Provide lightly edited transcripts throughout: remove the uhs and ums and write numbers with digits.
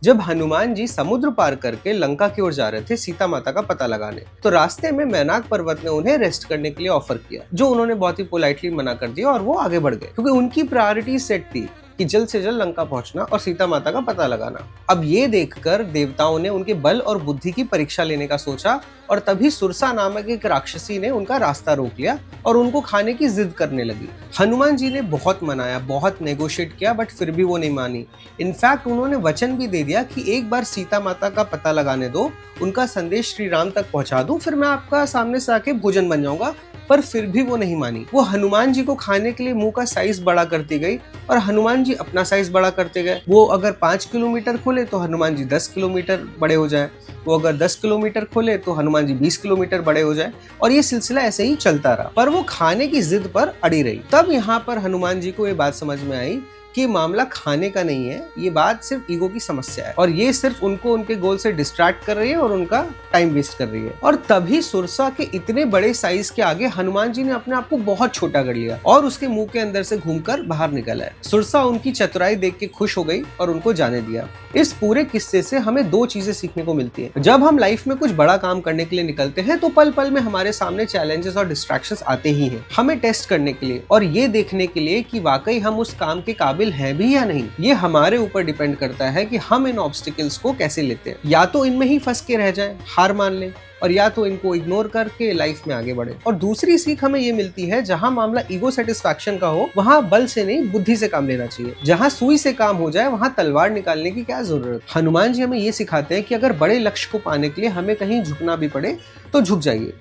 जब हनुमान जी समुद्र पार करके लंका की ओर जा रहे थे सीता माता का पता लगाने, तो रास्ते में मैनाक पर्वत ने उन्हें रेस्ट करने के लिए ऑफर किया, जो उन्होंने बहुत ही पोलाइटली मना कर दिया और वो आगे बढ़ गए, क्योंकि उनकी प्रायोरिटी सेट थी कि जल्द से जल्द लंका पहुंचना और सीता माता का पता लगाना। अब ये देखकर देवताओं ने उनके बल और बुद्धि की परीक्षा लेने का सोचा, और तभी सुरसा नामक एक राक्षसी ने उनका रास्ता रोक लिया और उनको खाने की जिद करने लगी। हनुमान जी ने बहुत मनाया, बहुत नेगोशिएट किया, बट फिर भी वो नहीं मानी। इनफैक्ट उन्होंने वचन भी दे दिया कि एक बार सीता माता का पता लगाने दो, उनका संदेश श्री राम तक पहुंचा दूं, फिर मैं आपका सामने से आके भोजन बन जाऊंगा। पर फिर भी वो नहीं मानी। वो हनुमान जी को खाने के लिए मुंह का साइज बड़ा करती गई और हनुमान जी अपना साइज बड़ा करते गए। वो अगर 5 किलोमीटर खोले तो हनुमान जी 10 किलोमीटर बड़े हो जाए, वो अगर 10 किलोमीटर खोले तो हनुमान जी 20 किलोमीटर बड़े हो जाए, और ये सिलसिला ऐसे ही चलता रहा। पर वो खाने की जिद पर अड़ी रही। तब यहाँ पर हनुमान जी को ये बात समझ में आई कि मामला खाने का नहीं है, ये बात सिर्फ ईगो की समस्या है, और ये सिर्फ उनको उनके गोल से डिस्ट्रैक्ट कर रही है और उनका टाइम वेस्ट कर रही है। और तभी सुरसा के इतने बड़े साइज के आगे हनुमान जी ने अपने आप को बहुत छोटा कर लिया और उसके मुंह के अंदर से घूमकर बाहर निकल आए। सुरसा उनकी चतुराई देख के खुश हो गई और उनको जाने दिया। इस पूरे किस्से से हमें दो चीजें सीखने को मिलती है। जब हम लाइफ में कुछ बड़ा काम करने के लिए निकलते हैं तो पल पल में हमारे सामने चैलेंजेस और डिस्ट्रैक्शंस आते ही हैं, हमें टेस्ट करने के लिए और ये देखने के लिए कि वाकई हम उस काम के काबिल हैं भी या नहीं। ये हमारे ऊपर डिपेंड करता है कि हम इन ऑब्स्टिकल्स को कैसे लेते हैं। या तो इनमें ही फंस के रह जाएं, हार मान लें, और या तो इनको इग्नोर करके लाइफ में आगे बढ़े। और दूसरी सीख हमें ये मिलती है, जहां मामला ईगो सेटिस्फैक्शन का हो वहां बल से नहीं बुद्धि से काम लेना चाहिए। जहां सुई से काम हो जाए वहां तलवार निकालने की क्या जरूरत। हनुमान जी हमें ये सिखाते हैं कि अगर बड़े लक्ष्य को पाने के लिए हमें कहीं झुकना भी पड़े तो झुक जाइए।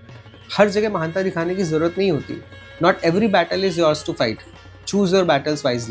हर जगह महानता दिखाने की जरूरत नहीं होती। Not every battle is yours to fight. Choose your battles wisely.